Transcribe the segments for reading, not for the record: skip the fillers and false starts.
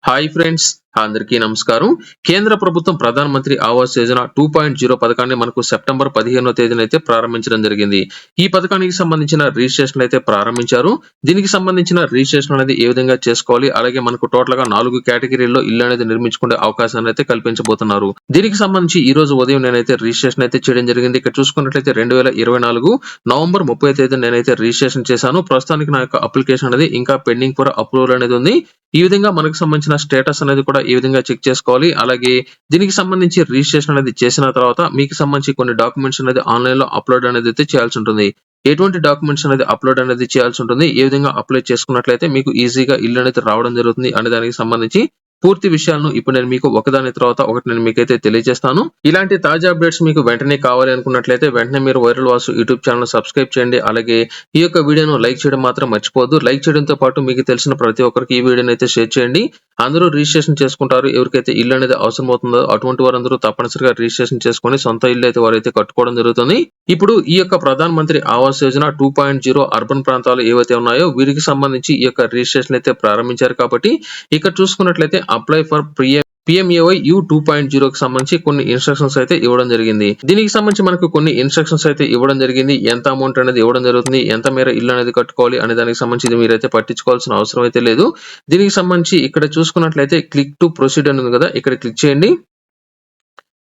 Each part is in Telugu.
హాయ్ ఫ్రెండ్స్, అందరికీ నమస్కారం. కేంద్ర ప్రభుత్వం ప్రధాన మంత్రి ఆవాస్ యోజన 2.0 పథకాన్ని మనకు సెప్టెంబర్ 15వ తేదీన అయితే ప్రారంభించడం జరిగింది. ఈ పథకానికి సంబంధించిన రిజిస్ట్రేషన్ అయితే ప్రారంభించారు. దీనికి సంబంధించిన రిజిస్ట్రేషన్ అనేది ఏ విధంగా చేసుకోవాలి, అలాగే మనకు టోటల్ గా 4 కేటగిరీల్లో ఇల్లు అనేది నిర్మించుకునే అవకాశాన్ని అయితే కల్పించబోతున్నారు. దీనికి సంబంధించి ఈ రోజు ఉదయం నేనైతే రిజిస్ట్రేషన్ అయితే చేయడం జరిగింది. ఇక్కడ చూసుకున్నట్లయితే 2024 నవంబర్ 30వ తేదీన నేనైతే రిజిస్ట్రేషన్ చేశాను. ప్రస్తుతానికి నా యొక్క అప్లికేషన్ అనేది ఇంకా పెండింగ్ ఫర్ అప్రూవల్ అనేది ఉంది. ఈ విధంగా మనకు సంబంధించిన స్టేటస్ అనేది కూడా ఈ విధంగా చెక్ చేసుకోవాలి. అలాగే దీనికి సంబంధించి రిజిస్ట్రేషన్ అనేది చేసిన తర్వాత మీకు సంబంధించి కొన్ని డాక్యుమెంట్స్ అనేది ఆన్లైన్ లో అప్లోడ్ అనేది అయితే చేయాల్సి ఉంటుంది. ఎటువంటి డాక్యుమెంట్స్ అనేది అప్లోడ్ అనేది చేయాల్సి ఉంటుంది, ఏ విధంగా అప్లై చేసుకున్నట్లయితే మీకు ఈజీగా ఇల్లు అనేది రావడం జరుగుతుంది అనే దానికి సంబంధించి పూర్తి విషయాలను ఇప్పుడు నేను మీకు ఒకదాని తర్వాత ఒకటి నేను మీకైతే తెలియజేస్తాను. ఇలాంటి తాజా అప్డేట్స్ మీకు వెంటనే కావాలి అనుకున్నట్లయితే వెంటనే మీరు viral Vasu YouTube channel subscribe చేయండి. అలాగే ఈ యొక్క వీడియోను లైక్ చేయడం మాత్రం మర్చిపోవద్దు. లైక్ చేయడంతో పాటు మీకు తెలిసిన ప్రతి ఒక్కరికి ఈ వీడియోని అయితే షేర్ చేయండి. అందరూ రిజిస్ట్రేషన్ చేసుకుంటారు. ఎవరికైతే ఇల్లు అనేది అవసరం అవుతుందో అటువంటి వారందరూ తప్పనిసరిగా రిజిస్ట్రేషన్ చేసుకుని సొంత ఇల్లు అయితే వారైతే కట్టుకోవడం జరుగుతుంది. ఇప్పుడు ఈ యొక్క ప్రధాన మంత్రి ఆవాస్ యోజన 2.0 అర్బన్ ప్రాంతాలు ఏవైతే ఉన్నాయో వీరికి సంబంధించి ఈ యొక్క రిజిస్ట్రేషన్ అయితే ప్రారంభించారు. కాబట్టి ఇక్కడ చూసుకున్నట్లయితే అప్లై ఫర్ PMAY U 2.0 కి సంబంధించి కొన్ని ఇన్స్ట్రక్షన్స్ అయితే ఇవ్వడం జరిగింది. దీనికి సంబంధించి మనకు కొన్ని ఇన్స్ట్రక్షన్స్ అయితే ఇవ్వడం జరిగింది. ఎంత అమౌంట్ అనేది ఇవ్వడం జరుగుతుంది, ఎంత మేర ఇల్లు అనేది కట్టుకోవాలి అనే దానికి సంబంధించి ఇది మీరైతే పట్టించుకోవాల్సిన అవసరం అయితే లేదు. దీనికి సంబంధించి ఇక్కడ చూసుకున్నట్లయితే క్లిక్ టు ప్రొసీడ్ అని ఉంది కదా, ఇక్కడ క్లిక్ చేయండి.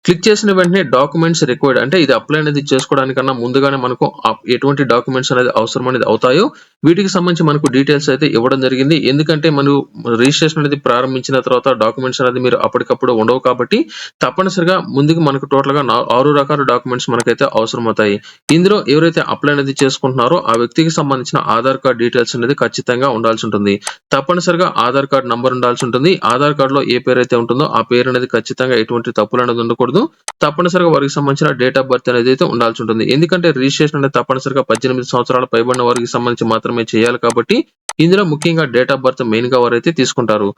క్లిక్ చేసిన వెంటనే డాక్యుమెంట్స్ రిక్వైర్డ్ అంటే ఇది అప్లై అనేది చేసుకోవడానికన్నా ముందుగానే మనకు ఎటువంటి డాక్యుమెంట్స్ అనేది అవసరం అనేది అవుతాయో వీటికి సంబంధించి మనకు డీటెయిల్స్ అయితే ఇవ్వడం జరిగింది. ఎందుకంటే మనం రిజిస్ట్రేషన్ అనేది ప్రారంభించిన తర్వాత డాక్యుమెంట్స్ అనేది మీరు అప్పటికప్పుడు ఉండవు కాబట్టి తప్పనిసరిగా ముందుకు మనకు టోటల్ గా 6 రకాల డాక్యుమెంట్స్ మనకైతే అవసరం అవుతాయి. ఇందులో ఎవరైతే అప్లై అనేది చేసుకుంటున్నారో ఆ వ్యక్తికి సంబంధించిన ఆధార్ కార్డ్ డీటెయిల్స్ అనేది ఖచ్చితంగా ఉండాల్సి ఉంటుంది. తప్పనిసరిగా ఆధార్ కార్డ్ నంబర్ ఉండాల్సి ఉంటుంది. ఆధార్ కార్డ్ లో ఏ పేరు అయితే ఉంటుందో ఆ పేరు అనేది ఖచ్చితంగా ఎటువంటి తప్పులు అనేది ఉండకూడదు. తప్పనిసరిగా వారికి సంబంధించిన డేట్ ఆఫ్ బర్త్ అనేది అయితే ఉండాల్సి ఉంటుంది. ఎందుకంటే రిజిస్ట్రేషన్ అనేది తప్పనిసరిగా 18 సంవత్సరాల పైబడిన వారికి సంబంధించి మాత్రమే చేయాలి కాబట్టి ఇందులో ముఖ్యంగా డేట్ ఆఫ్ బర్త్ మెయిన్ గా వారైతే తీసుకుంటారు.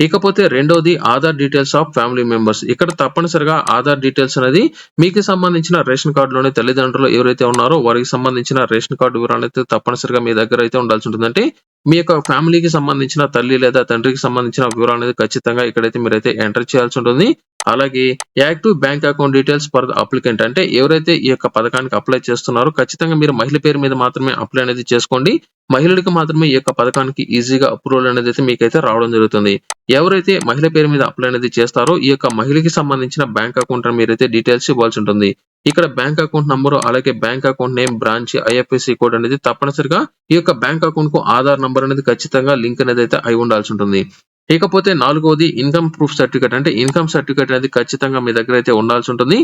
ఇకపోతే రెండోది Aadhaar details of family members. ఇక్కడ తప్పనిసరిగా ఆధార్ డీటెయిల్స్ అనేది మీకు సంబంధించిన రేషన్ కార్డులోని తల్లిదండ్రులు ఎవరైతే ఉన్నారో వారికి సంబంధించిన రేషన్ కార్డు వివరాలు అయితే తప్పనిసరిగా మీ దగ్గర అయితే ఉండాల్సి ఉంటుంది. అంటే మీ యొక్క ఫ్యామిలీకి సంబంధించిన తల్లి లేదా తండ్రికి సంబంధించిన వివరాలు అనేది ఖచ్చితంగా ఇక్కడైతే మీరైతే ఎంటర్ చేయాల్సి ఉంటుంది. అలాగే active bank account details for the applicant అంటే ఎవరైతే ఈ యొక్క పథకానికి అప్లై చేస్తున్నారో ఖచ్చితంగా మీరు మహిళ పేరు మీద మాత్రమే అప్లై అనేది చేసుకోండి. మహిళలకు మాత్రమే ఈ యొక్క పథకానికి ఈజీగా అప్రూవల్ అనేది అయితే మీకైతే రావడం జరుగుతుంది. ఎవరైతే మహిళ పేరు మీద అప్లై అనేది చేస్తారో ఈ యొక్క మహిళకి సంబంధించిన బ్యాంక్ అకౌంట్ మీరైతే డీటెయిల్స్ ఇవ్వాల్సి ఉంటుంది. ఇక్కడ బ్యాంక్ అకౌంట్ నంబర్ అలాగే bank account name, branch, IFSC code అనేది తప్పనిసరిగా ఈ యొక్క బ్యాంక్ అకౌంట్ కు ఆధార్ నంబర్ అనేది ఖచ్చితంగా లింక్ అనేది అయితే అయి ఉండాల్సి ఉంటుంది. ఇకపోతే నాలుగవది ఇన్కమ్ ప్రూఫ్ సర్టిఫికేట్ అంటే ఇన్కమ్ సర్టిఫికేట్ అనేది ఖచ్చితంగా మీ దగ్గర అయితే ఉండాల్సి ఉంటుంది.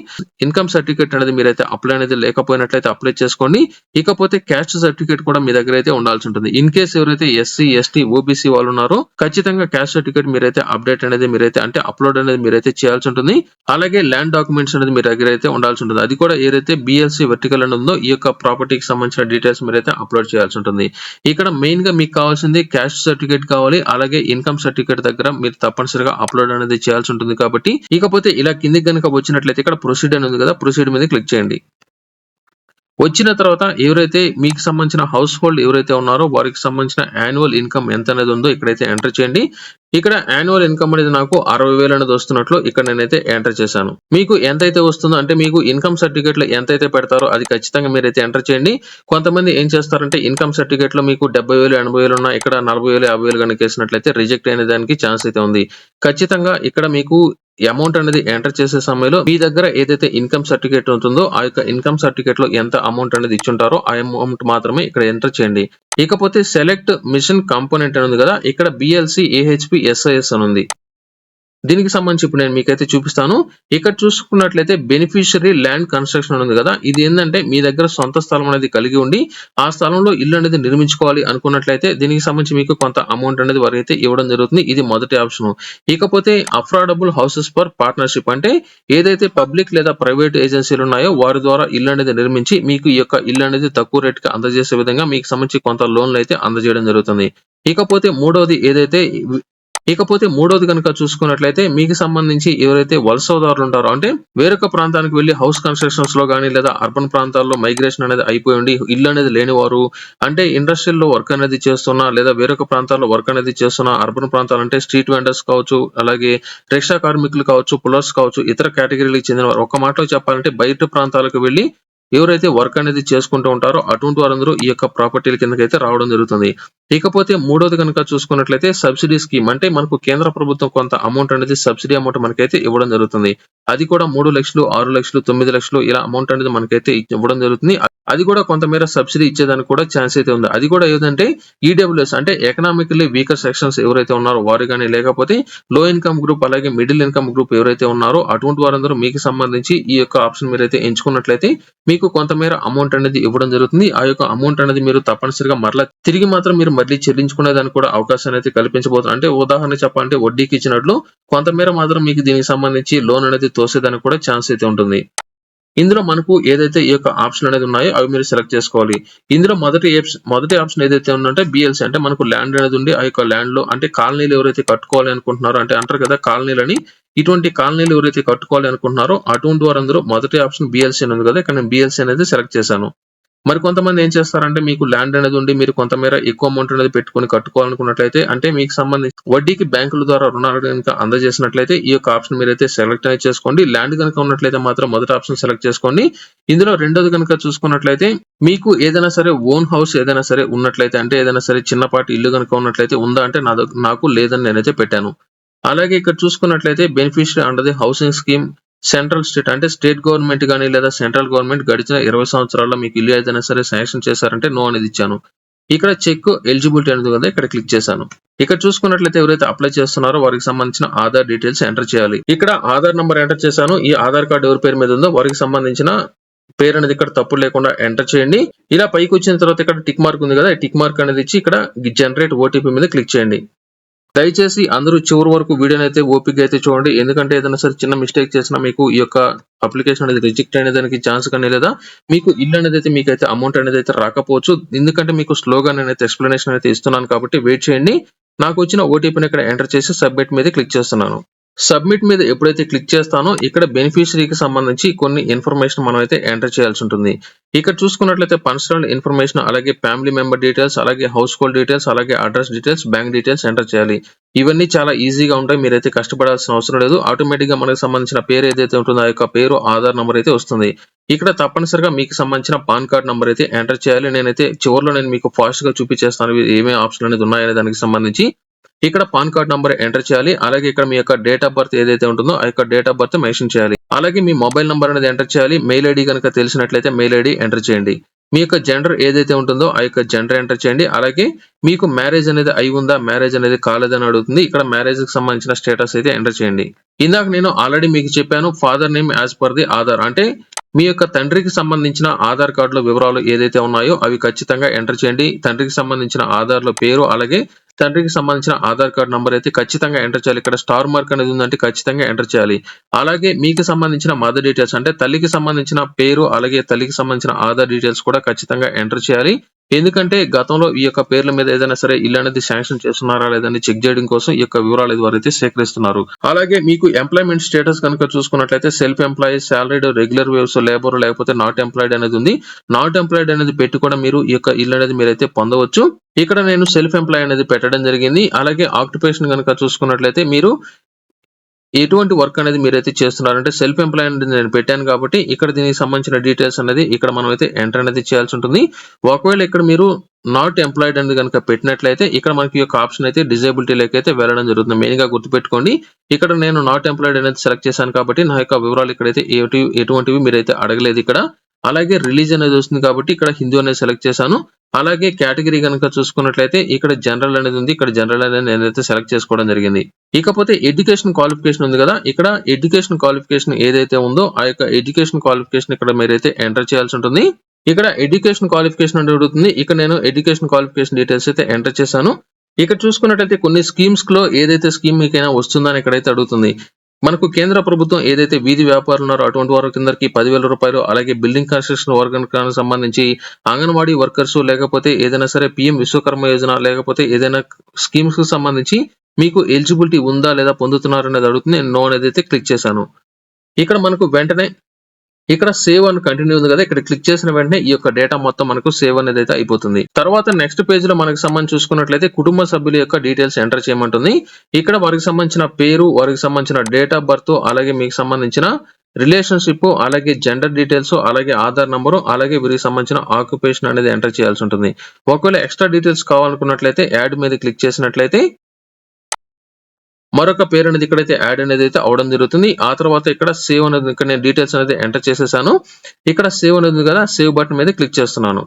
ఇన్కమ్ సర్టిఫికేట్ అనేది మీరైతే అప్లై అనేది లేకపోయినట్లయితే అప్లై చేసుకోండి. ఇకపోతే క్యాస్ట్ సర్టిఫికేట్ కూడా మీ దగ్గర అయితే ఉండాల్సి ఉంటుంది. ఇన్ కేసు ఎవరైతే SC, ST, OBC వాళ్ళు ఉన్నారో ఖచ్చితంగా క్యాస్ట్ సర్టిఫికేట్ మీరైతే అప్డేట్ అనేది మీరైతే అంటే అప్లోడ్ అనేది మీరైతే చేయాల్సి ఉంటుంది. అలాగే ల్యాండ్ డాక్యుమెంట్స్ అనేది మీ దగ్గర అయితే ఉండాల్సి ఉంటుంది. అది కూడా ఏదైతే BLC వెర్టికల్ అని ఉందో ఈ యొక్క ప్రాపర్టీకి సంబంధించిన డీటెయిల్స్ మీరైతే అప్లోడ్ చేయాల్సి ఉంటుంది. ఇక్కడ మెయిన్ గా మీకు కావాల్సింది క్యాస్ట్ సర్టిఫికేట్ కావాలి, అలాగే ఇన్కమ్ సర్టిఫికేట్ దగ్గర మీరు తప్పనిసరిగా అప్లోడ్ అనేది చేయాల్సి ఉంటుంది. కాబట్టి ఇకపోతే ఇలా కిందికి కనుక వచ్చినట్లయితే ఇక్కడ ప్రొసీడ్ అని ఉంది కదా, ప్రొసీడ్ మీద క్లిక్ చేయండి. వచ్చిన తర్వాత ఎవరైతే మీకు సంబంధించిన హౌస్ హోల్డ్ ఎవరైతే ఉన్నారో వారికి సంబంధించిన యాన్యువల్ ఇన్కమ్ ఎంత అనేది ఉందో ఇక్కడైతే ఎంటర్ చేయండి. ఇక్కడ యాన్యువల్ ఇన్కమ్ అనేది నాకు 60,000 అనేది వస్తున్నట్లు ఇక్కడ నేనైతే ఎంటర్ చేశాను. మీకు ఎంతైతే వస్తుందో అంటే మీకు ఇన్కమ్ సర్టిఫికేట్ లో ఎంతైతే పెడతారో అది ఖచ్చితంగా మీరైతే ఎంటర్ చేయండి. కొంతమంది ఏం చేస్తారంటే ఇన్కమ్ సర్టిఫికేట్ లో మీకు 70,000, 80,000 ఉన్నా ఇక్కడ 40,000, 50,000 కనుక వేసినట్లయితే రిజెక్ట్ అనే దానికి ఛాన్స్ అయితే ఉంది. ఖచ్చితంగా ఇక్కడ మీకు అమౌంట్ అనేది ఎంటర్ చేసే సమయంలో మీ దగ్గర ఏదైతే ఇన్కమ్ సర్టిఫికేట్ ఉంటుందో ఆ యొక్క ఇన్కమ్ సర్టిఫికేట్ లో ఎంత అమౌంట్ అనేది ఇచ్చుంటారో ఆ అమౌంట్ మాత్రమే ఇక్కడ ఎంటర్ చేయండి. ఇకపోతే సెలెక్ట్ మిషన్ కాంపోనెంట్ అని ఉంది కదా, ఇక్కడ BLC, AHP, SIS అని ఉంది. దీనికి సంబంధించి ఇప్పుడు నేను మీకైతే చూపిస్తాను. ఇక్కడ చూసుకున్నట్లయితే బెనిఫిషియరీ ల్యాండ్ కన్స్ట్రక్షన్ ఉంది కదా, ఇది ఏంటంటే మీ దగ్గర సొంత స్థలం అనేది కలిగి ఉండి ఆ స్థలంలో ఇల్లు అనేది నిర్మించుకోవాలి అనుకున్నట్లయితే దీనికి సంబంధించి మీకు కొంత అమౌంట్ అనేది వారైతే ఇవ్వడం జరుగుతుంది. ఇది మొదటి ఆప్షన్. ఇకపోతే అఫోర్డబుల్ హౌసెస్ ఫర్ పార్ట్నర్షిప్ అంటే ఏదైతే పబ్లిక్ లేదా ప్రైవేట్ ఏజెన్సీలు ఉన్నాయో వారి ద్వారా ఇల్లు అనేది నిర్మించి మీకు ఈ యొక్క ఇల్లు అనేది తక్కువ రేట్ కి అందజేసే విధంగా మీకు సంబంధించి కొంత లోన్లు అయితే అందజేయడం జరుగుతుంది. ఇకపోతే మూడవది ఏదైతే ఇకపోతే మూడోది కనుక చూసుకున్నట్లయితే మీకు సంబంధించి ఎవరైతే వలసదారులు ఉంటారో అంటే వేరొక ప్రాంతానికి వెళ్లి హౌస్ కన్స్ట్రక్షన్స్ లో గానీ లేదా అర్బన్ ప్రాంతాల్లో మైగ్రేషన్ అనేది అయిపోయి ఉండి ఇల్లు అనేది లేనివారు, అంటే ఇండస్ట్రియల్ లో వర్క్ అనేది చేస్తున్నా లేదా వేరొక ప్రాంతాల్లో వర్క్ అనేది చేస్తున్న అర్బన్ ప్రాంతాలు అంటే స్ట్రీట్ వెండర్స్ కావచ్చు, అలాగే రిక్షా కార్మికులు కావచ్చు, పులర్స్ కావచ్చు, ఇతర కేటగిరీలకు చెందిన వారు, ఒక మాటలో చెప్పాలంటే బయట ప్రాంతాలకు వెళ్లి ఎవరైతే వర్క్ అనేది చేసుకుంటూ ఉంటారో అటువంటి వారందరూ ఈ యొక్క ప్రాపర్టీల కిందకైతే రావడం జరుగుతుంది. ఇకపోతే మూడోది కనుక చూసుకున్నట్లయితే సబ్సిడీ స్కీమ్, అంటే మనకు కేంద్ర ప్రభుత్వం కొంత అమౌంట్ అనేది సబ్సిడీ అమౌంట్ మనకైతే ఇవ్వడం జరుగుతుంది. అది కూడా 3 లక్షలు, 6 లక్షలు, 9 లక్షలు ఇలా అమౌంట్ అనేది మనకైతే ఇవ్వడం జరుగుతుంది. అది కూడా కొంతమేర సబ్సిడీ ఇచ్చేదానికి కూడా ఛాన్స్ అయితే ఉంది. అది కూడా ఏదంటే ఈడబ్ల్యూఎస్ అంటే ఎకనామికల్లీ వీకర్ సెక్షన్స్ ఎవరైతే ఉన్నారో వారు కానీ, లేకపోతే లో ఇన్కమ్ గ్రూప్ అలాగే మిడిల్ ఇన్కమ్ గ్రూప్ ఎవరైతే ఉన్నారో అటువంటి వారందరూ మీకు సంబంధించి ఈ యొక్క ఆప్షన్ మీరైతే ఎంచుకున్నట్లయితే మీకు కొంతమేర అమౌంట్ అనేది ఇవ్వడం జరుగుతుంది. ఆ యొక్క అమౌంట్ అనేది మీరు తప్పనిసరిగా మరలా తిరిగి మాత్రం మీరు మళ్ళీ చెల్లించుకునే దానికి కూడా అవకాశాన్ని అయితే కల్పించబోతున్నారు. అంటే ఉదాహరణ చెప్పాలంటే వడ్డీకి ఇచ్చినట్లు కొంతమేర మాత్రం మీకు దీనికి సంబంధించి లోన్ అనేది తోసేదానికి కూడా ఛాన్స్ అయితే ఉంటుంది. ఇందులో మనకు ఏదైతే ఈ యొక్క ఆప్షన్ అనేది ఉన్నాయో అవి మీరు సెలెక్ట్ చేసుకోవాలి. ఇందులో మొదటి ఆప్షన్ ఏదైతే ఉందంటే బిఎల్సి, అంటే మనకు ల్యాండ్ అనేది ఉండి ఆ యొక్క ల్యాండ్ లో అంటే కాలనీలు ఎవరైతే కట్టుకోవాలి అనుకుంటున్నారో, అంటే అంటారు కదా కాలనీలని, ఇటువంటి కాలనీలు ఎవరైతే కట్టుకోవాలి అనుకుంటున్నారో అటువంటి వారందరూ మొదటి ఆప్షన్ బిఎల్సి అని ఉంది కదా, ఇక్కడ నేను బిఎల్సి అనేది సెలెక్ట్ చేశాను. మరి కొంతమంది ఏం చేస్తారంటే మీకు ల్యాండ్ అనేది ఉండి మీరు కొంతమేర ఎక్కువ అమౌంట్ అనేది పెట్టుకొని కట్టుకోవాలనుకున్నట్లయితే, అంటే మీకు సంబంధించి వడ్డీకి బ్యాంకుల ద్వారా రుణాలు కనుక అందజేసినట్లయితే ఈ యొక్క ఆప్షన్ మీరైతే సెలెక్ట్ అనేది చేసుకోండి. ల్యాండ్ కనుక ఉన్నట్లయితే మాత్రం మొదటి ఆప్షన్ సెలెక్ట్ చేసుకోండి. ఇందులో రెండోది కనుక చూసుకున్నట్లయితే మీకు ఏదైనా సరే ఓన్ హౌస్ ఏదైనా సరే ఉన్నట్లయితే, అంటే ఏదైనా సరే చిన్నపాటి ఇల్లు కనుక ఉన్నట్లయితే ఉందా అంటే నాకు లేదని నేనైతే పెట్టాను. అలాగే ఇక్కడ చూసుకున్నట్లయితే beneficiary under the housing scheme central state, అంటే స్టేట్ గవర్నమెంట్ గానీ లేదా సెంట్రల్ గవర్నమెంట్ గడిచిన 20 సంవత్సరాల్లో మీకు ఇల్లు ఏదైనా సరే శాంక్షన్ చేశారంటే నో అనేది ఇచ్చాను. ఇక్కడ చెక్ ఎలిజిబిలిటీ అనేది కదా ఇక్కడ క్లిక్ చేశాను. ఇక్కడ చూసుకున్నట్లయితే ఎవరైతే అప్లై చేస్తున్నారో వారికి సంబంధించిన ఆధార్ డీటెయిల్స్ ఎంటర్ చేయాలి. ఇక్కడ ఆధార్ నంబర్ ఎంటర్ చేశాను. ఈ ఆధార్ కార్డు ఎవరి పేరు మీద ఉందో వారికి సంబంధించిన పేరు అనేది ఇక్కడ తప్పు లేకుండా ఎంటర్ చేయండి. ఇలా పైకి వచ్చిన తర్వాత ఇక్కడ టిక్ మార్క్ ఉంది కదా, టిక్ మార్క్ అనేది ఇచ్చి ఇక్కడ జనరేట్ ఓటీపీ మీద క్లిక్ చేయండి. దయచేసి అందరూ చివరి వరకు వీడియోని అయితే ఓపిక అయితే చూడండి. ఎందుకంటే ఏదైనా సరే చిన్న మిస్టేక్ చేసినా మీకు ఈ యొక్క అప్లికేషన్ అనేది రిజెక్ట్ అనేదానికి ఛాన్స్ కానీ లేదా మీకు ఇల్లు అనేది అయితే మీకైతే అమౌంట్ అనేది అయితే రాకపోవచ్చు. ఎందుకంటే మీకు స్లోగా నేనైతే ఎక్స్ప్లెనేషన్ అయితే ఇస్తున్నాను కాబట్టి వెయిట్ చేయండి. నాకు వచ్చిన ఓటీపీని ఇక్కడ ఎంటర్ చేసి సబ్మిట్ మీద క్లిక్ చేస్తున్నాను. సబ్మిట్ మీద ఎప్పుడైతే క్లిక్ చేస్తానో ఇక్కడ బెనిఫిషరీకి సంబంధించి కొన్ని ఇన్ఫర్మేషన్ మనం అయితే ఎంటర్ చేయాల్సి ఉంటుంది. ఇక్కడ చూసుకున్నట్లయితే పర్సనల్ ఇన్ఫర్మేషన్, అలాగే ఫ్యామిలీ మెంబర్ డీటెయిల్స్, అలాగే హౌస్ హోల్డ్ డీటెయిల్స్, అలాగే address details, bank details enter చేయాలి. ఇవన్నీ చాలా ఈజీగా ఉంటాయి, మీరైతే కష్టపడాల్సిన అవసరం లేదు. ఆటోమేటిక్ గా మనకు సంబంధించిన పేరు ఏదైతే ఉంటుందో ఆ యొక్క పేరు ఆధార్ నంబర్ అయితే వస్తుంది. ఇక్కడ తప్పనిసరిగా మీకు సంబంధించిన పాన్ కార్డ్ నంబర్ అయితే ఎంటర్ చేయాలి. నేనైతే చివరిలో మీకు ఫాస్ట్ గా చూపించేస్తాను ఏమేమి ఆప్షన్ అనేది ఉన్నాయనే దానికి సంబంధించి. ఇక్కడ పాన్ కార్డ్ నంబర్ ఎంటర్ చేయాలి. అలాగే ఇక్కడ మీ యొక్క డేట్ ఆఫ్ బర్త్ ఏదైతే ఉంటుందో ఆ యొక్క డేట్ ఆఫ్ బర్త్ మెన్షన్ చేయాలి. అలాగే మీ మొబైల్ నంబర్ అనేది ఎంటర్ చేయాలి. మెయిల్ ఐడి కనుక తెలిసినట్లయితే మెయిల్ ఐడి ఎంటర్ చేయండి. మీ యొక్క జెండర్ ఏదైతే ఉంటుందో ఆ యొక్క జెండర్ ఎంటర్ చేయండి. అలాగే మీకు మ్యారేజ్ అనేది అయి ఉందా, మ్యారేజ్ అనేది కాలేదని అడుగుతుంది. ఇక్కడ మ్యారేజ్ కి సంబంధించిన స్టేటస్ అయితే ఎంటర్ చేయండి. ఇందాక నేను ఆల్రెడీ మీకు చెప్పాను father name as per the Aadhaar, అంటే మీ యొక్క తండ్రికి సంబంధించిన ఆధార్ కార్డులో వివరాలు ఏదైతే ఉన్నాయో అవి ఖచ్చితంగా ఎంటర్ చేయండి. తండ్రికి సంబంధించిన ఆధార్లో పేరు అలాగే తండ్రికి సంబంధించిన ఆధార్ కార్డ్ నంబర్ అయితే ఖచ్చితంగా ఎంటర్ చేయాలి. ఇక్కడ స్టార్ మార్క్ అనేది ఉందంటే ఖచ్చితంగా ఎంటర్ చేయాలి. అలాగే మీకు సంబంధించిన మదర్ డీటెయిల్స్, అంటే తల్లికి సంబంధించిన పేరు అలాగే తల్లికి సంబంధించిన ఆధార్ డీటెయిల్స్ కూడా ఖచ్చితంగా ఎంటర్ చేయాలి. ఎందుకంటే గతంలో ఈ యొక్క పేర్ల మీద ఏదైనా సరే ఇల్లు అనేది శాంక్షన్ చేస్తున్నారా లేదని చెక్ చేయడం కోసం ఈ యొక్క వివరాలు వారైతే సేకరిస్తున్నారు. అలాగే మీకు ఎంప్లాయ్మెంట్ స్టేటస్ కనుక చూసుకున్నట్లయితే self employee, salaried, regular waves, labour, లేకపోతే నాట్ ఎంప్లాయిడ్ అనేది ఉంది. నాట్ ఎంప్లాయిడ్ అనేది పెట్టి కూడా మీరు ఈ యొక్క ఇల్లు అనేది మీరైతే పొందవచ్చు. ఇక్కడ నేను సెల్ఫ్ ఎంప్లాయ్ అనేది పెట్టడం జరిగింది. అలాగే ఆక్యుపేషన్ కనుక చూసుకున్నట్లయితే మీరు ఎటువంటి వర్క్ అనేది మీరైతే చేస్తున్నారంటే సెల్ఫ్ ఎంప్లాయ్ అనేది నేను పెట్టాను కాబట్టి ఇక్కడ దీనికి సంబంధించిన డీటెయిల్స్ అనేది ఇక్కడ మనం అయితే ఎంటర్ అనేది చేయాల్సి ఉంటుంది. ఒకవేళ ఇక్కడ మీరు నాట్ ఎంప్లాయిడ్ అనేది కనుక పెట్టినట్లయితే ఇక్కడ మనకి ఈ యొక్క ఆప్షన్ అయితే డిజేబిలిటీ లెక్క అయితే వెళ్ళడం జరుగుతుంది. మెయిన్ గా గుర్తుపెట్టుకోండి, ఇక్కడ నేను నాట్ ఎంప్లాయిడ్ అనేది సెలెక్ట్ చేశాను కాబట్టి నా యొక్క వివరాలు ఇక్కడైతే ఎటువంటివి మీరైతే అడగలేదు ఇక్కడ. అలాగే రిలీజన్ అనేది వస్తుంది కాబట్టి ఇక్కడ హిందూ అనేది సెలెక్ట్ చేశాను. అలాగే కేటగిరీ కనుక చూసుకున్నట్లయితే ఇక్కడ జనరల్ అనేది ఉంది, ఇక్కడ జనరల్ అనేది నేనైతే సెలెక్ట్ చేసుకోవడం జరిగింది. ఇకపోతే ఎడ్యుకేషన్ క్వాలిఫికేషన్ ఉంది కదా, ఇక్కడ ఎడ్యుకేషన్ క్వాలిఫికేషన్ ఏదైతే ఉందో ఆ యొక్క ఎడ్యుకేషన్ క్వాలిఫికేషన్ ఇక్కడ మీరైతే ఎంటర్ చేయాల్సి ఉంటుంది. ఇక్కడ ఎడ్యుకేషన్ క్వాలిఫికేషన్ అనేది అడుగుతుంది. ఇక్కడ నేను ఎడ్యుకేషన్ క్వాలిఫికేషన్ డీటెయిల్స్ అయితే ఎంటర్ చేశాను. ఇక్కడ చూసుకున్నట్లయితే కొన్ని స్కీమ్స్ లో ఏదైతే స్కీమ్ మీకైనా వస్తుందని ఇక్కడైతే అడుగుతుంది. మనకు కేంద్ర ప్రభుత్వం ఏదైతే వీధి వ్యాపారులు ఉన్నారో అటువంటి వారి కిందకి 10,000 రూపాయలు, అలాగే బిల్డింగ్ కన్స్ట్రక్షన్ వర్గానికి సంబంధించి అంగన్వాడీ వర్కర్స్, లేకపోతే ఏదైనా సరే పీఎం విశ్వకర్మ యోజన, లేకపోతే ఏదైనా స్కీమ్స్ కి సంబంధించి మీకు ఎలిజిబిలిటీ ఉందా లేదా పొందుతున్నారనేది అడుగుతుంది. నేను నో అనేది అయితే క్లిక్ చేశాను. ఇక్కడ మనకు వెంటనే ఇక్కడ సేవ్ అని కంటిన్యూ ఉంది కదా, ఇక్కడ క్లిక్ చేసిన వెంటనే ఈ యొక్క డేటా మొత్తం మనకు సేవ్ అనేది అయితే అయిపోతుంది. తర్వాత నెక్స్ట్ పేజ్ లో మనకు సంబంధించి చూసుకున్నట్లయితే కుటుంబ సభ్యుల యొక్క డీటెయిల్స్ ఎంటర్ చేయమంటుంది. ఇక్కడ వారికి సంబంధించిన పేరు, వారికి సంబంధించిన డేట్ ఆఫ్ బర్త్, అలాగే మీకు సంబంధించిన రిలేషన్షిప్, అలాగే జెండర్ డీటెయిల్స్, అలాగే ఆధార్ నంబరు, అలాగే వీరికి సంబంధించిన ఆక్యుపేషన్ అనేది ఎంటర్ చేయాల్సి ఉంటుంది. ఒకవేళ ఎక్స్ట్రా డీటెయిల్స్ కావాలనుకున్నట్లయితే యాడ్ మీద క్లిక్ చేసినట్లయితే మరొక పేరు అనేది ఇక్కడైతే యాడ్ అనేది అయితే అవడం జరుగుతుంది. ఆ తర్వాత ఇక్కడ సేవ్ అనేది ఇక్కడ నేను డీటెయిల్స్ అనేది ఎంటర్ చేసేసాను. ఇక్కడ సేవ్ అనేది ఉంది కదా, సేవ్ బటన్ మీద క్లిక్ చేస్తున్నాను.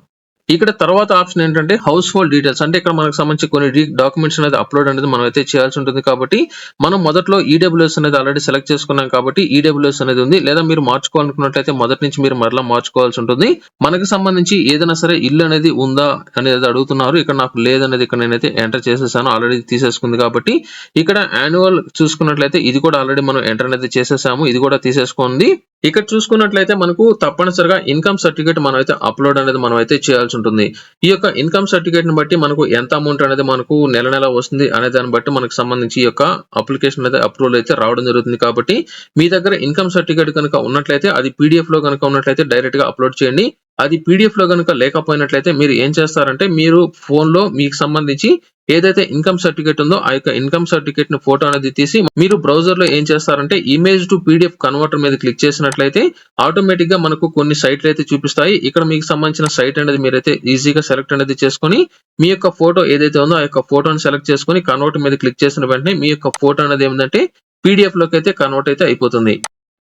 ఇక్కడ తర్వాత ఆప్షన్ ఏంటంటే హౌస్ హోల్డ్ డీటెయిల్స్, అంటే ఇక్కడ మనకు సంబంధించి కొన్ని డాక్యుమెంట్స్ అనేది అప్లోడ్ అనేది మనం అయితే చేయాల్సి ఉంటుంది. కాబట్టి మనం మొదట్లో ఈడబ్ల్యూఎస్ అనేది ఆల్రెడీ సెలెక్ట్ చేసుకున్నాం కాబట్టి ఈడబ్ల్యూఎస్ అనేది ఉంది. లేదా మీరు మార్చుకోవాలనుకున్నట్లయితే మొదటి నుంచి మీరు మరలా మార్చుకోవాల్సి ఉంటుంది. మనకి సంబంధించి ఏదైనా సరే ఇల్లు అనేది ఉందా అనేది అడుగుతున్నారు. ఇక్కడ నాకు లేదనేది ఇక్కడ నేనైతే ఎంటర్ చేసేసాను, ఆల్రెడీ తీసేసుకుంది కాబట్టి. ఇక్కడ యాన్యువల్ చూసుకున్నట్లయితే ఇది కూడా ఆల్రెడీ మనం ఎంటర్ అనేది చేసేసాము, ఇది కూడా తీసేసుకోండి. ఇక్కడ చూసుకున్నట్లయితే మనకు తప్పనిసరిగా ఇన్కమ్ సర్టిఫికేట్ మనం అయితే అప్లోడ్ అనేది మనం అయితే చేయాల్సి ఉంటుంది. ఈ యొక్క ఇన్కమ్ సర్టిఫికేట్ ని బట్టి మనకు ఎంత అమౌంట్ అనేది మనకు నెల నెల వస్తుంది అనే దాన్ని బట్టి మనకు సంబంధించి ఈ యొక్క అప్లికేషన్ అయితే అప్రూవల్ అయితే రావడం జరుగుతుంది. కాబట్టి మీ దగ్గర ఇన్కమ్ సర్టిఫికేట్ కనుక ఉన్నట్లయితే అది పీడిఎఫ్ లో కనుక ఉన్నట్లయితే డైరెక్ట్ గా అప్లోడ్ చేయండి. అది పీడిఎఫ్ లో కనుక లేకపోయినట్లయితే మీరు ఏం చేస్తారంటే మీరు ఫోన్ లో మీకు సంబంధించి ఏదైతే ఇన్కమ్ సర్టిఫికేట్ ఉందో ఆ యొక్క ఇన్కమ్ సర్టిఫికేట్ ని ఫోటో అనేది తీసి మీరు బ్రౌజర్ లో ఏం చేస్తారంటే ఇమేజ్ టు పీడిఎఫ్ కన్వర్టర్ మీద క్లిక్ చేసినట్లయితే ఆటోమేటిక్ గా మనకు కొన్ని సైట్లు అయితే చూపిస్తాయి. ఇక్కడ మీకు సంబంధించిన సైట్ అనేది మీరైతే ఈజీగా సెలెక్ట్ అనేది చేసుకొని మీ యొక్క ఫోటో ఏదైతే ఉందో ఆ యొక్క ఫోటోని సెలెక్ట్ చేసుకొని కన్వర్ట్ మీద క్లిక్ చేసిన వెంటనే మీ యొక్క ఫోటో అనేది ఏంటంటే పీడిఎఫ్ లోకి అయితే కన్వర్ట్ అయితే అయిపోతుంది.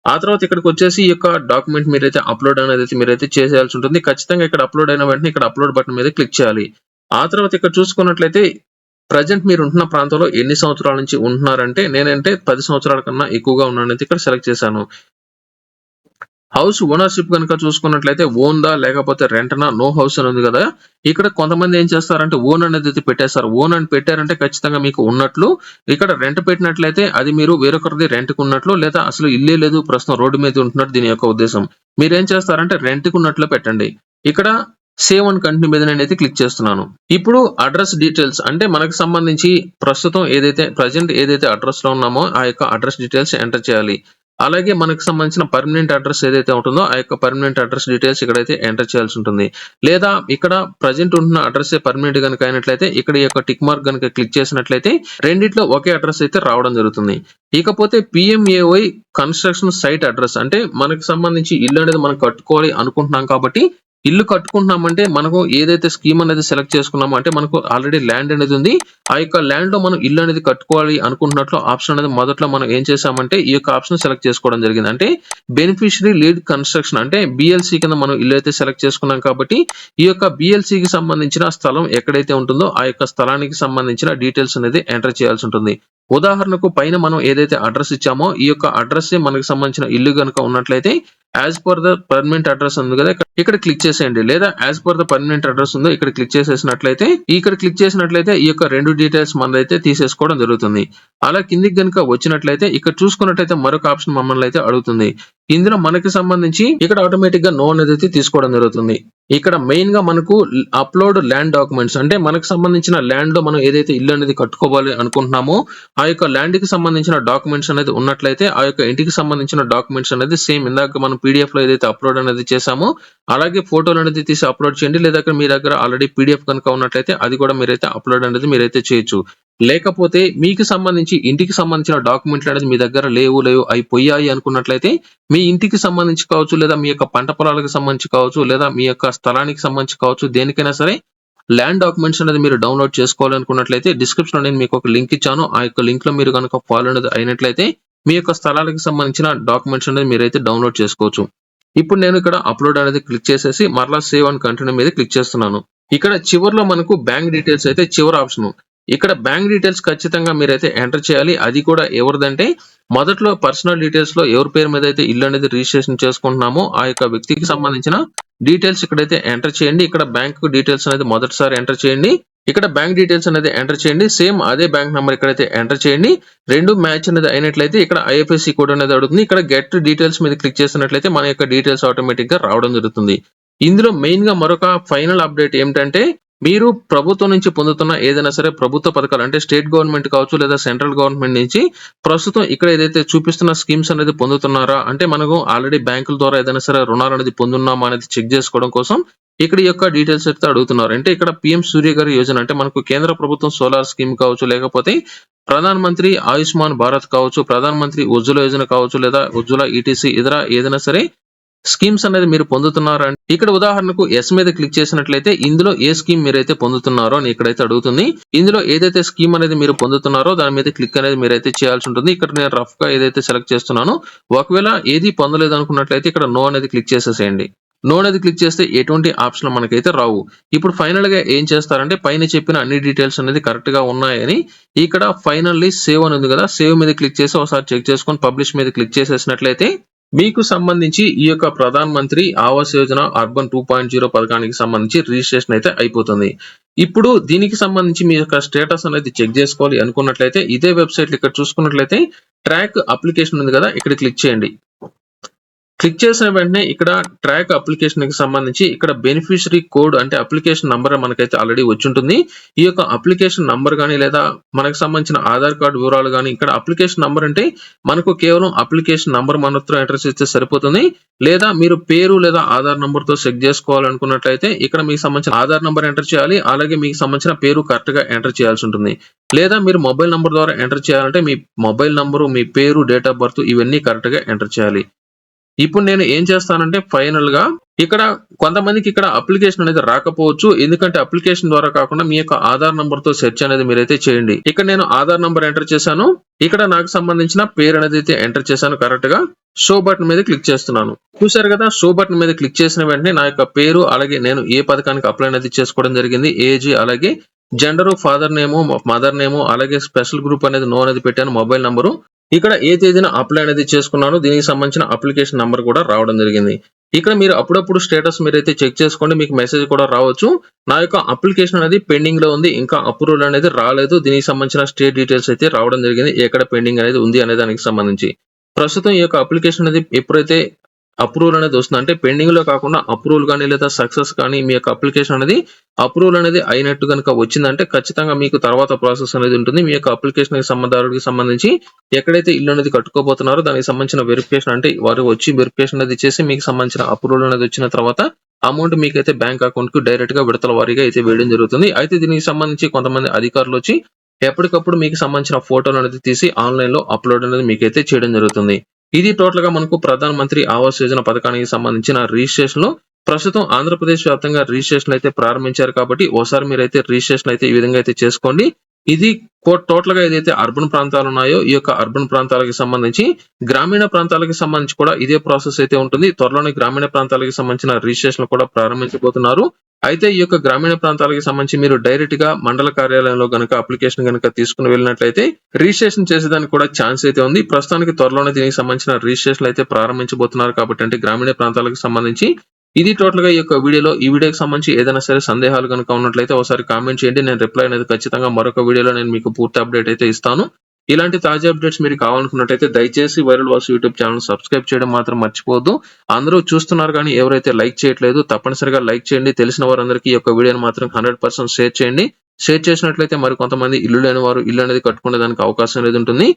ఆ తర్వాత ఇక్కడికి వచ్చేసి ఈ యొక్క డాక్యుమెంట్ మీరైతే అప్లోడ్ అనేది మీరైతే చేసేయాల్సి ఉంటుంది. ఖచ్చితంగా ఇక్కడ అప్లోడ్ అయిన వెంటనే ఇక్కడ అప్లోడ్ బటన్ మీద క్లిక్ చేయాలి. ఆ తర్వాత ఇక్కడ చూసుకున్నట్లయితే ప్రజెంట్ మీరు ఉంటున్న ప్రాంతంలో ఎన్ని సంవత్సరాల నుంచి ఉంటున్నారంటే నేనంటే 10 సంవత్సరాల కన్నా ఎక్కువగా ఉన్నానైతే ఇక్కడ సెలెక్ట్ చేశాను. హౌస్ ఓనర్షిప్ కనుక చూసుకున్నట్లయితే ఓన్ దా లేకపోతే రెంట్ నా, నో హౌస్ అని ఉంది కదా. ఇక్కడ కొంతమంది ఏం చేస్తారంటే ఓన్ అనేది అయితే పెట్టేస్తారు. ఓన్ అని పెట్టారంటే ఖచ్చితంగా మీకు ఉన్నట్లు. ఇక్కడ రెంట్ పెట్టినట్లయితే అది మీరు వేరొకరిది రెంట్ కు ఉన్నట్లు, లేదా అసలు ఇల్లే లేదు ప్రస్తుతం రోడ్డు మీద ఉంటున్నట్టు దీని యొక్క ఉద్దేశం. మీరేం చేస్తారంటే రెంట్ కు ఉన్నట్లు పెట్టండి. ఇక్కడ సేవ్ అండ్ కంటిన్యూ మీద నేనైతే క్లిక్ చేస్తున్నాను. ఇప్పుడు అడ్రస్ డీటెయిల్స్ అంటే మనకు సంబంధించి ప్రస్తుతం ప్రజెంట్ ఏదైతే అడ్రస్ లో ఉన్నామో ఆ యొక్క అడ్రస్ డీటెయిల్స్ ఎంటర్ చేయాలి. అలాగే మనకు సంబంధించిన పర్మనెంట్ అడ్రస్ ఏదైతే ఉంటుందో ఆ యొక్క పర్మనెంట్ అడ్రస్ డీటెయిల్స్ ఇక్కడైతే ఎంటర్ చేయాల్సి ఉంటుంది. లేదా ఇక్కడ ప్రజెంట్ ఉంటున్న అడ్రస్ పర్మనెంట్ కనుక అయినట్లయితే ఇక్కడ ఈ యొక్క టిక్ మార్క్ కనుక క్లిక్ చేసినట్లయితే రెండిట్లో ఒకే అడ్రస్ అయితే రావడం జరుగుతుంది. ఇకపోతే పిఎంఏవై కన్స్ట్రక్షన్ సైట్ అడ్రస్ అంటే మనకు సంబంధించి ఇల్లు అనేది మనం కట్టుకోవాలి అనుకుంటున్నాం కాబట్టి ఇల్లు కట్టుకుంటున్నామంటే మనకు ఏదైతే స్కీమ్ అనేది సెలెక్ట్ చేసుకున్నామో అంటే మనకు ఆల్రెడీ ల్యాండ్ అనేది ఉంది. ఆ యొక్క ల్యాండ్ లో మనం ఇల్లు అనేది కట్టుకోవాలి అనుకుంటున్నట్లు ఆప్షన్ అనేది మొదట్లో మనం ఏం చేసామంటే ఈ యొక్క ఆప్షన్ సెలెక్ట్ చేసుకోవడం జరిగింది. అంటే బెనిఫిషరీ లీడ్ కన్స్ట్రక్షన్ అంటే బిఎల్సి కింద మనం ఇల్లు అయితే సెలెక్ట్ చేసుకున్నాం కాబట్టి ఈ యొక్క బిఎల్సి కి సంబంధించిన స్థలం ఎక్కడైతే ఉంటుందో ఆ యొక్క స్థలానికి సంబంధించిన డీటెయిల్స్ అనేది ఎంటర్ చేయాల్సి ఉంటుంది. ఉదాహరణకు పైన మనం ఏదైతే అడ్రస్ ఇచ్చామో ఈ యొక్క అడ్రస్ మనకు సంబంధించిన ఇల్లు కనుక ఉన్నట్లయితే as per the permanent address ఉంది కదా ఇక్కడ క్లిక్ చేసేయండి. లేదా as per the permanent address ఉందో ఇక్కడ క్లిక్ చేసేసినట్లయితే ఈ యొక్క రెండు డీటెయిల్స్ మనదైతే తీసేసుకోవడం జరుగుతుంది. అలా కిందికి గనుక వచ్చినట్లయితే ఇక్కడ చూసుకున్నట్లయితే మరొక ఆప్షన్ మమ్మల్ని అయితే అడుగుతుంది. ఇందులో మనకి సంబంధించి ఇక్కడ ఆటోమేటిక్ గా నో అనేది అయితే తీసుకోవడం జరుగుతుంది. ఇక్కడ మెయిన్ గా మనకు అప్లోడ్ ల్యాండ్ డాక్యుమెంట్స్ అంటే మనకు సంబంధించిన ల్యాండ్ లో మనం ఏదైతే ఇల్లు అనేది కట్టుకోవాలి అనుకుంటున్నామో ఆ యొక్క ల్యాండ్ కి సంబంధించిన డాక్యుమెంట్స్ అనేది ఉన్నట్లయితే ఆ యొక్క ఇంటికి సంబంధించిన డాక్యుమెంట్స్ అనేది సేమ్ ఇందాక మనం పీడిఎఫ్ లో ఏదైతే అప్లోడ్ అనేది చేసామో అలాగే ఫోటోలు అనేది తీసి అప్లోడ్ చేయండి. లేదా మీ దగ్గర ఆల్రెడీ పీడిఎఫ్ కనుక ఉన్నట్లయితే అది కూడా మీరైతే అప్లోడ్ అనేది మీరైతే చేయొచ్చు. లేకపోతే మీకు సంబంధించి ఇంటికి సంబంధించిన డాక్యుమెంట్లు అనేది మీ దగ్గర లేవు అయిపోయాయి అనుకున్నట్లయితే మీ ఇంటికి సంబంధించి కావచ్చు, లేదా మీ యొక్క పంట పొలాలకు సంబంధించి కావచ్చు, లేదా మీ యొక్క స్థలానికి సంబంధించి కావచ్చు, దేనికైనా సరే ల్యాండ్ డాక్యుమెంట్స్ అనేది మీరు డౌన్లోడ్ చేసుకోవాలనుకున్నట్లయితే డిస్క్రిప్షన్ లో నేను మీకు ఒక లింక్ ఇచ్చాను. ఆ యొక్క లింక్ లో మీరు కనుక ఫాలో అనేది అయినట్లయితే మీ యొక్క స్థలాలకు సంబంధించిన డాక్యుమెంట్స్ అనేది మీరైతే డౌన్లోడ్ చేసుకోవచ్చు. ఇప్పుడు నేను ఇక్కడ అప్లోడ్ అనేది క్లిక్ చేసేసి మరలా సేవ్ అండ్ కంటిన్యూ మీద క్లిక్ చేస్తున్నాను. ఇక్కడ చివరిలో మనకు బ్యాంక్ డీటెయిల్స్ అయితే చివరి ఆప్షన్ ఇక్కడ బ్యాంక్ డీటెయిల్స్ ఖచ్చితంగా మీరైతే ఎంటర్ చేయాలి. అది కూడా ఎవరిదంటే మొదట్లో పర్సనల్ డీటెయిల్స్ లో ఎవరి పేరు మీద అయితే ఇల్లు అనేది రిజిస్ట్రేషన్ చేసుకుంటున్నామో ఆ యొక్క వ్యక్తికి సంబంధించిన డీటెయిల్స్ ఇక్కడైతే ఎంటర్ చేయండి. ఇక్కడ బ్యాంక్ డీటెయిల్స్ అనేది మొదటిసారి ఎంటర్ చేయండి. ఇక్కడ బ్యాంక్ డీటెయిల్స్ అనేది ఎంటర్ చేయండి. సేమ్ అదే బ్యాంక్ నెంబర్ ఇక్కడైతే ఎంటర్ చేయండి. రెండు మ్యాచ్ అనేది అయినట్లయితే ఇక్కడ ఐఎఫ్ఎస్సి కోడ్ అనేది అడుగుతుంది. ఇక్కడ గెట్ డీటెయిల్స్ మీద క్లిక్ చేసినట్లయితే మన యొక్క డీటెయిల్స్ ఆటోమేటిక్ గా రావడం జరుగుతుంది. ఇందులో మెయిన్ గా మరొక ఫైనల్ అప్డేట్ ఏమిటంటే మీరు ప్రభుత్వం నుంచి పొందుతున్న ఏదైనా సరే ప్రభుత్వ పథకాలు అంటే స్టేట్ గవర్నమెంట్ కావచ్చు లేదా సెంట్రల్ గవర్నమెంట్ నుంచి ప్రస్తుతం ఇక్కడ ఏదైతే చూపిస్తున్న స్కీమ్స్ అనేది పొందుతున్నారా అంటే మనకు ఆల్రెడీ బ్యాంకుల ద్వారా ఏదైనా సరే రుణాలు అనేది పొందున్నామా అనేది చెక్ చేసుకోవడం కోసం ఇక్కడ యొక్క డీటెయిల్స్ అయితే అడుగుతున్నారు. అంటే ఇక్కడ పిఎం సూర్య గారి యోజన అంటే మనకు కేంద్ర ప్రభుత్వం సోలార్ స్కీమ్ కావచ్చు, లేకపోతే ప్రధాన మంత్రి ఆయుష్మాన్ భారత్ కావచ్చు, ప్రధాన మంత్రి ఉజ్వల యోజన కావచ్చు, లేదా ఉజ్వల ఈటీసీ ఇతర ఏదైనా సరే స్కీమ్స్ అనేది మీరు పొందుతున్నారా అంటే ఇక్కడ ఉదాహరణకు ఎస్ మీద క్లిక్ చేసినట్లయితే ఇందులో ఏ స్కీమ్ మీరైతే పొందుతున్నారో అని ఇక్కడైతే అడుగుతుంది. ఇందులో ఏదైతే స్కీమ్ అనేది మీరు పొందుతున్నారో దాని మీద క్లిక్ అనేది మీరైతే చేయాల్సి ఉంటుంది. ఇక్కడ నేను రఫ్ గా ఏదైతే సెలెక్ట్ చేస్తున్నానో ఒకవేళ ఏది పొందలేదు అనుకున్నట్లయితే ఇక్కడ నో అనేది క్లిక్ చేసేసేయండి. నో అనేది క్లిక్ చేస్తే ఎటువంటి ఆప్షన్ మనకైతే రావు. ఇప్పుడు ఫైనల్ గా ఏం చేస్తారంటే పైన చెప్పిన అన్ని డీటెయిల్స్ అనేది కరెక్ట్ గా ఉన్నాయని ఇక్కడ ఫైనల్లీ సేవ్ అని ఉంది కదా, సేవ్ మీద క్లిక్ చేసి ఒకసారి చెక్ చేసుకొని పబ్లిష్ మీద క్లిక్ చేసేసినట్లయితే మీకు సంబంధించి ఈ యొక్క ప్రధాన మంత్రి ఆవాస్ యోజన అర్బన్ 2.0 పథకానికి సంబంధించి రిజిస్ట్రేషన్ అయితే అయిపోతుంది. ఇప్పుడు దీనికి సంబంధించి మీ యొక్క స్టేటస్ అనేది చెక్ చేసుకోవాలి అనుకున్నట్లయితే ఇదే వెబ్సైట్ ఇక్కడ చూసుకున్నట్లయితే ట్రాక్ అప్లికేషన్ ఉంది కదా, ఇక్కడ క్లిక్ చేయండి. క్లిక్ చేసిన వెంటనే ఇక్కడ ట్రాక్ అప్లికేషన్ కి సంబంధించి ఇక్కడ బెనిఫిషరీ కోడ్ అంటే అప్లికేషన్ నంబర్ మనకైతే ఆల్రెడీ వచ్చి ఉంటుంది. ఈ యొక్క అప్లికేషన్ నంబర్ కానీ లేదా మనకు సంబంధించిన ఆధార్ కార్డు వివరాలు కానీ ఇక్కడ అప్లికేషన్ నంబర్ అంటే మనకు కేవలం అప్లికేషన్ నంబర్ మనతో ఎంటర్ చేస్తే సరిపోతుంది. లేదా మీరు పేరు లేదా ఆధార్ నంబర్ తో చెక్ చేసుకోవాలనుకున్నట్లయితే ఇక్కడ మీకు సంబంధించిన ఆధార్ నంబర్ ఎంటర్ చేయాలి. అలాగే మీకు సంబంధించిన పేరు కరెక్ట్ గా ఎంటర్ చేయాల్సి ఉంటుంది. లేదా మీరు మొబైల్ నంబర్ ద్వారా ఎంటర్ చేయాలంటే మీ మొబైల్ నంబరు, మీ పేరు, డేట్ ఆఫ్ బర్త్ ఇవన్నీ కరెక్ట్ గా ఎంటర్ చేయాలి. ఇప్పుడు నేను ఏం చేస్తానంటే ఫైనల్ గా ఇక్కడ కొంతమందికి ఇక్కడ అప్లికేషన్ అనేది రాకపోవచ్చు. ఎందుకంటే అప్లికేషన్ ద్వారా కాకుండా మీ యొక్క ఆధార్ నంబర్ తో సెర్చ్ అనేది మీరైతే చేయండి. ఇక్కడ నేను ఆధార్ నంబర్ ఎంటర్ చేశాను. ఇక్కడ నాకు సంబంధించిన పేరు అనేది అయితే ఎంటర్ చేశాను కరెక్ట్ గా. షో బటన్ మీద క్లిక్ చేస్తున్నాను. చూసారు కదా, షో బటన్ మీద క్లిక్ చేసిన వెంటనే నా యొక్క పేరు అలాగే నేను ఏ పథకానికి అప్లై అనేది చేసుకోవడం జరిగింది, ఏజ్ అలాగే gender, father name, mother name అలాగే స్పెషల్ గ్రూప్ అనేది నో అనేది పెట్టాను, మొబైల్ నంబరు ఇక్కడ ఏ తేదీన అప్లై అనేది చేసుకున్నానో దీనికి సంబంధించిన అప్లికేషన్ నంబర్ కూడా రావడం జరిగింది. ఇక్కడ మీరు అప్పుడప్పుడు స్టేటస్ మీరైతే చెక్ చేసుకోండి, మీకు మెసేజ్ కూడా రావచ్చు. నా యొక్క అప్లికేషన్ అనేది పెండింగ్ లో ఉంది, ఇంకా అప్రూవల్ అనేది రాలేదు. దీనికి సంబంధించిన స్టేట్ డీటెయిల్స్ అయితే రావడం జరిగింది, ఎక్కడ పెండింగ్ అనేది ఉంది అనే దానికి సంబంధించి. ప్రస్తుతం ఈ యొక్క అప్లికేషన్ అనేది ఎప్పుడైతే అప్రూవల్ అనేది వస్తుంది అంటే పెండింగ్ లో కాకుండా అప్రూవల్ కానీ లేదా సక్సెస్ కానీ మీ యొక్క అప్లికేషన్ అనేది అప్రూవల్ అనేది అయినట్టు కనుక వచ్చిందంటే ఖచ్చితంగా మీకు తర్వాత ప్రాసెస్ అనేది ఉంటుంది. మీ యొక్క అప్లికేషన్ సంబంధానికి సంబంధించి ఎక్కడైతే ఇల్లు అనేది కట్టుకోబోతున్నారో దానికి సంబంధించిన వెరిఫికేషన్ అంటే వారు వచ్చి వెరిఫికేషన్ అనేది చేసి మీకు సంబంధించిన అప్రూవల్ అనేది వచ్చిన తర్వాత అమౌంట్ మీకైతే బ్యాంక్ అకౌంట్ కు డైరెక్ట్ గా విడతల వారీగా అయితే వేయడం జరుగుతుంది. అయితే దీనికి సంబంధించి కొంతమంది అధికారులు వచ్చి ఎప్పటికప్పుడు మీకు సంబంధించిన ఫోటోలు అనేది తీసి ఆన్లైన్ లో అప్లోడ్ అనేది మీకైతే చేయడం జరుగుతుంది. ఇది టోటల్ గా మనకు ప్రధాన మంత్రి ఆవాస్ యోజన పథకానికి సంబంధించిన రిజిస్ట్రేషన్ లో ప్రస్తుతం ఆంధ్రప్రదేశ్ వ్యాప్తంగా రిజిస్ట్రేషన్ అయితే ప్రారంభించారు కాబట్టి ఒకసారి మీరైతే రిజిస్ట్రేషన్ అయితే ఈ విధంగా అయితే చేసుకోండి. ఇది టోటల్ గా ఏదైతే అర్బన్ ప్రాంతాలు ఉన్నాయో ఈ యొక్క అర్బన్ ప్రాంతాలకు సంబంధించి గ్రామీణ ప్రాంతాలకు సంబంధించి కూడా ఇదే ప్రాసెస్ అయితే ఉంటుంది. త్వరలోనే గ్రామీణ ప్రాంతాలకు సంబంధించిన రిజిస్ట్రేషన్ కూడా ప్రారంభించబోతున్నారు. అయితే ఈ యొక్క గ్రామీణ ప్రాంతాలకు సంబంధించి మీరు డైరెక్ట్ గా మండల కార్యాలయంలో గనక అప్లికేషన్ గనక తీసుకుని వెళ్ళినట్లయితే రిజిస్ట్రేషన్ చేసేదానికి కూడా ఛాన్స్ అయితే ఉంది. ప్రస్తుతానికి త్వరలోనే దీనికి సంబంధించిన రిజిస్ట్రేషన్ అయితే ప్రారంభించబోతున్నారు కాబట్టి అంటే గ్రామీణ ప్రాంతాలకు సంబంధించి ఇది టోటల్ గా ఈ యొక్క వీడియోలో ఈ వీడియోకి సంబంధించి ఏదైనా సరే సందేహాలు కనుక ఉన్నట్లయితే ఒకసారి కామెంట్ చేయండి. నేను రిప్లై అనేది ఖచ్చితంగా మరొక వీడియోలో నేను మీకు పూర్తి అప్డేట్ అయితే ఇస్తాను. ఇలాంటి తాజా అప్డేట్స్ మీరు కావాలనుకున్నట్లయితే దయచేసి viral Vasu YouTube channel subscribe చేయడం మాత్రం మర్చిపోవద్దు. అందరూ చూస్తున్నారు కానీ ఎవరైతే లైక్ చేయట్లేదు తప్పనిసరిగా లైక్ చేయండి. తెలిసిన వారందరికీ ఈ యొక్క వీడియోని మాత్రం 100% షేర్ చేయండి. షేర్ చేసినట్లయితే మరి కొంతమంది ఇల్లు లేని వారు ఇల్లు అనేది కట్టుకునే దానికి అవకాశం అనేది ఉంటుంది.